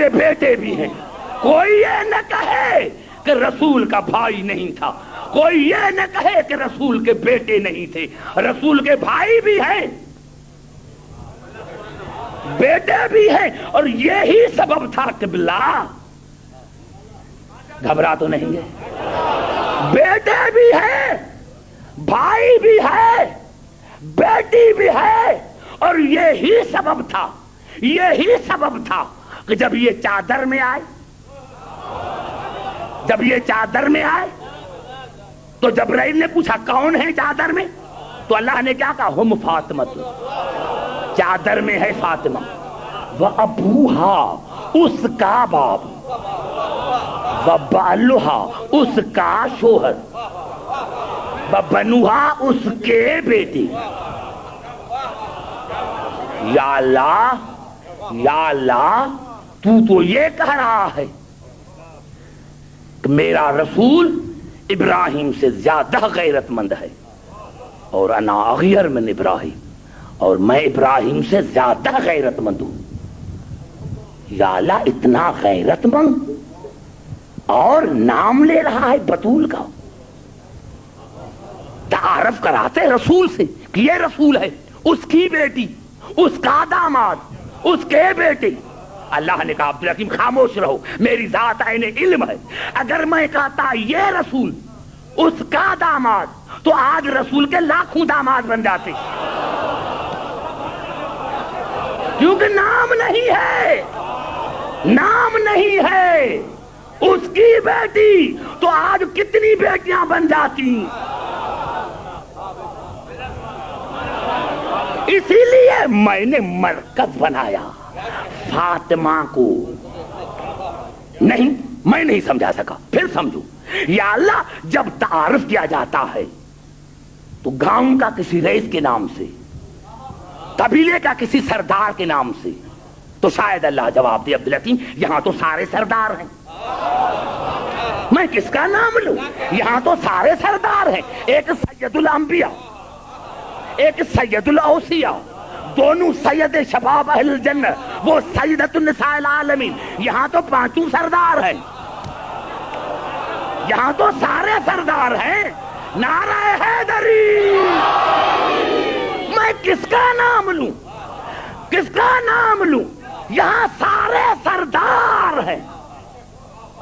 میرے بیٹے بھی ہیں. کوئی یہ نہ کہے کہ رسول کا بھائی نہیں تھا, کوئی یہ نہ کہے کہ رسول کے بیٹے نہیں تھے. رسول کے بھائی بھی ہیں, بیٹے بھی ہیں, اور یہی سبب تھا قبلہ. گھبرا تو نہیں ہے؟ بیٹے بھی ہیں, بھائی بھی ہے, بیٹی بھی ہے, اور یہی سبب تھا, یہی سبب تھا کہ جب یہ چادر میں آئے, جب یہ چادر میں آئے تو جبرائیل نے پوچھا کون ہے چادر میں, تو اللہ نے کیا کہا, ہم فاطمہ, چادر میں ہے فاطمہ, وَأَبُوهَا, اس کا باپ, وَبَالُهَا, اس کا شوہر, وَبَنُوهَا, اس کے بیٹے. یا اللہ, یا اللہ, تو یہ کہہ رہا ہے کہ میرا رسول ابراہیم سے زیادہ غیرت مند ہے, اور انا اغیر من ابراہیم, اور میں ابراہیم سے زیادہ غیرت مند ہوں. یا اللہ, اتنا غیرت مند, اور نام لے رہا ہے بطول کا. تعارف کراتے رسول سے کہ یہ رسول ہے, اس کی بیٹی, اس کا داماد, اس کے بیٹے. اللہ نے کہا عبدالحکیم خاموش رہو, میری ذات عین علم ہے. اگر میں کہتا یہ رسول اس کا داماد, تو آج رسول کے لاکھوں داماد بن جاتے, کیونکہ نام نہیں ہے, نام نہیں ہے. اس کی بیٹی تو آج کتنی بیٹیاں بن جاتی. اسی لیے میں نے مرکز بنایا فاطمہ کو. نہیں, میں نہیں سمجھا سکا, پھر سمجھو. یا اللہ, جب تعارف کیا جاتا ہے تو گاؤں کا کسی رئیس کے نام سے, قبیلے کا کسی سردار کے نام سے, تو شاید اللہ جواب دے عبدالحکیم یہاں تو سارے سردار ہیں, میں کس کا نام لوں, یہاں تو سارے سردار ہیں. ایک سید الانبیاء, ایک سید الاوصیاء, دونوں سید شباب اہل الجنہ, وہ سیدۃ النساء العالمین. یہاں تو پانچوں سردار ہیں, یہاں تو سارے سردار ہیں. نعرہ حیدری, میں کس کا نام لوں, کس کا نام لوں, یہاں سارے سردار ہیں.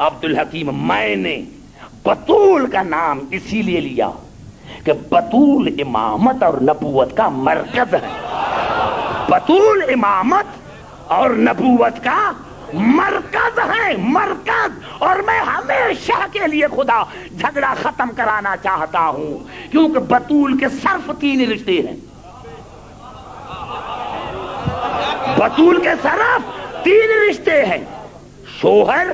عبدالحکیم, میں نے بطول کا نام اسی لیے لیا کہ بطول امامت اور نبوت کا مرکز ہے. بطول امامت اور نبوت کا مرکز ہے, مرکز. اور میں ہمیشہ کے لیے خدا جھگڑا ختم کرانا چاہتا ہوں, کیونکہ بطول کے صرف 3 رشتے ہیں. بطول کے صرف 3 رشتے ہیں, شوہر,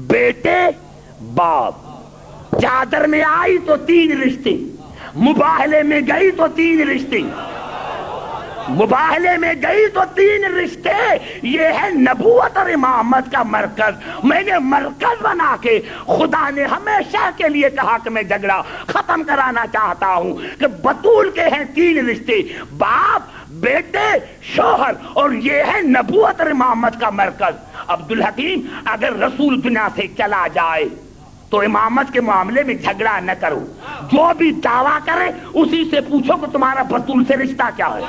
بیٹے, باپ. چادر میں آئی تو 3 رشتے, مباہلے میں گئی تو 3 رشتے, مباہلے میں گئی تو 3 رشتے. یہ ہے نبوت اور امامت کا مرکز. میں نے مرکز بنا کے, خدا نے ہمیشہ کے لیے کہا کہ میں جھگڑا ختم کرانا چاہتا ہوں کہ بطول کے ہیں 3 رشتے, باپ, بیٹے, شوہر, اور یہ ہے نبوت اور امامت کا مرکز. عبدالحکیم, اگر رسول دنیا سے چلا جائے تو امامت کے معاملے میں جھگڑا نہ کرو. جو بھی دعویٰ کرے اسی سے پوچھو کہ تمہارا بطول سے رشتہ کیا ہے.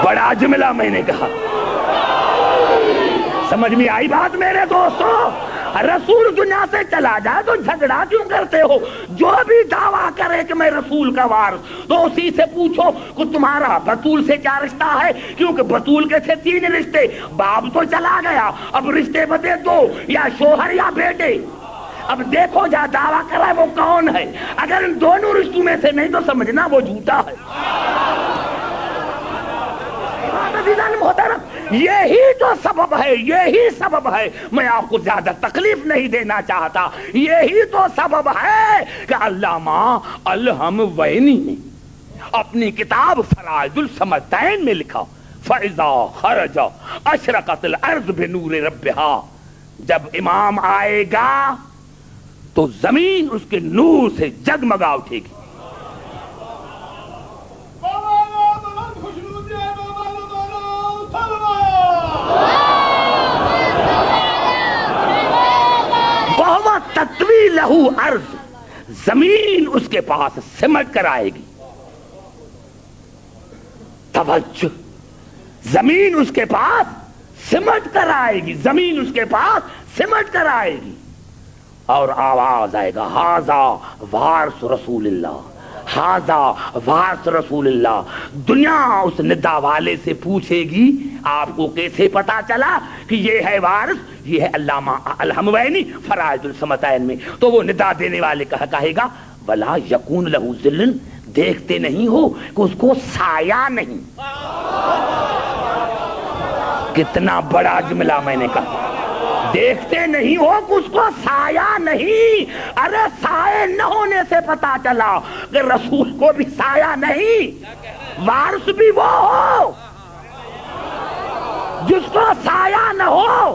بڑا جملہ میں نے کہا, سمجھ میں آئی بات میرے دوستو؟ رسول دنیا سے چلا جائے تو جھگڑا کیوں کرتے ہو؟ جو بھی دعویٰ کرے کہ میں رسول کا وارث, تو اسی سے پوچھو کہ تمہارا بطول سے کیا رشتہ ہے, کیونکہ بطول کے تھے 3 رشتے, باپ تو چلا گیا, اب رشتے بتے 2, یا شوہر یا بیٹے. اب دیکھو جا دعویٰ کرا ہے وہ کون ہے. اگر ان دونوں رشتوں میں سے نہیں تو سمجھنا وہ جھوٹا ہے. یہی تو سبب ہے, یہی سبب ہے. میں آپ کو زیادہ تکلیف نہیں دینا چاہتا. یہی تو سبب ہے کہ علامہ الحموینی نے اپنی کتاب فرائض الصمدین میں لکھا, فَإِذَا خَرَجَ أَشْرَقَتِ الْأَرْضُ بِنُورِ رَبِّهَا, جب امام آئے گا تو زمین اس کے نور سے جگمگا اٹھے گی. لہو ارض، زمین اس کے پاس سمٹ کر آئے گی. توجہ، زمین اس کے پاس سمٹ کر آئے گی، زمین اس کے پاس سمٹ کر آئے گی. اور آواز آئے گا ہاذا وارث رسول اللہ، ہاذا وارث رسول اللہ. دنیا اس ندا والے سے پوچھے گی آپ کو کیسے پتا چلا کہ یہ ہے وارث؟ یہ ہے علامہ الحموینی فرائض الصمتین میں. تو وہ ندا دینے والے کہے گا ولا یکون لہو ذل، دیکھتے نہیں ہو کہ اس کو سایہ نہیں. کتنا بڑا جملہ میں نے کہا، دیکھتے نہیں ہو کہ اس کو سایہ نہیں. ارے سائے نہ ہونے سے پتا چلا کہ رسول کو بھی سایہ نہیں، وارث بھی وہ ہو جس کو سایہ نہ ہو.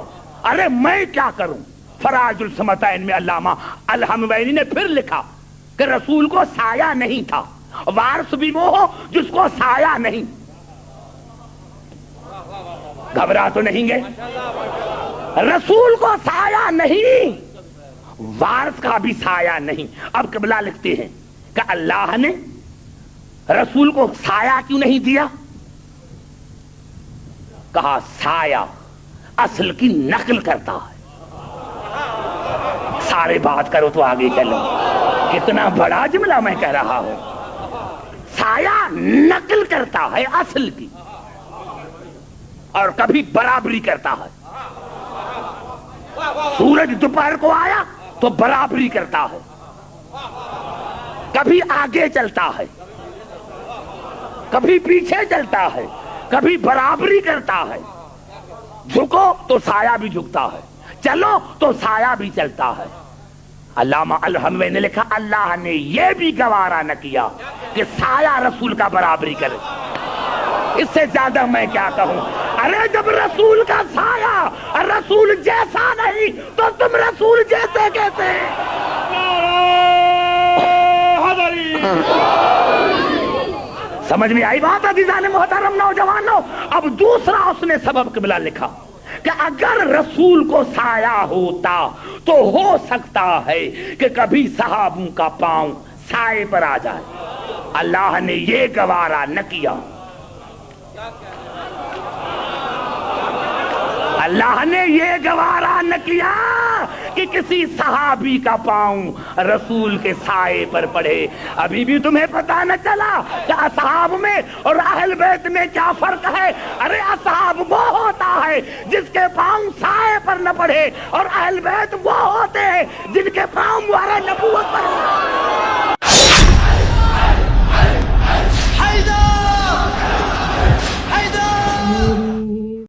ارے میں کیا کروں؟ فرائض الصمتین میں علامہ الحموینی نے پھر لکھا کہ رسول کو سایہ نہیں تھا، وارث بھی وہ ہو جس کو سایہ نہیں. گھبرا تو نہیں گئے؟ رسول کو سایہ نہیں، وارث کا بھی سایہ نہیں. اب قبلہ لکھتے ہیں کہ اللہ نے رسول کو سایہ کیوں نہیں دیا؟ کہا سایہ اصل کی نقل کرتا ہے. سارے بات کرو تو آگے چلو. کتنا بڑا جملہ میں کہہ رہا ہوں. سایہ نقل کرتا ہے اصل کی، اور کبھی برابری کرتا ہے. سورج دوپہر کو آیا تو برابری کرتا ہے، کبھی آگے چلتا ہے، کبھی پیچھے چلتا ہے، کبھی برابری کرتا ہے. جھکو تو سایہ بھی جھکتا ہے، چلو تو سایہ بھی چلتا ہے. علامہ الحموی نے لکھا اللہ نے یہ بھی گوارا نہ کیا کہ سایہ رسول کا برابری کرے. اس سے زیادہ میں کیا کہوں؟ ارے جب رسول کا سایہ رسول جیسا نہیں تو تم رسول جیسے کیسے؟ سمجھ میں آئی بات عزیزان محترم نوجوانوں؟ اب دوسرا اس نے سبب قبلہ لکھا کہ اگر رسول کو سایہ ہوتا تو ہو سکتا ہے کہ کبھی صحابوں کا پاؤں سائے پر آ جائے. اللہ نے یہ گوارا نہ کیا. اللہ نے یہ گوارا نہ کیا کہ کسی صحابی کا پاؤں رسول کے سائے پر پڑے. ابھی بھی تمہیں پتا نہ چلا کہ اصحاب میں اور اہل بیت میں کیا فرق ہے؟ ارے اصحاب وہ ہوتا ہے جس کے پاؤں سائے پر نہ پڑے، اور اہل بیت وہ ہوتے ہیں جن کے پاؤں مہر نبوت پر.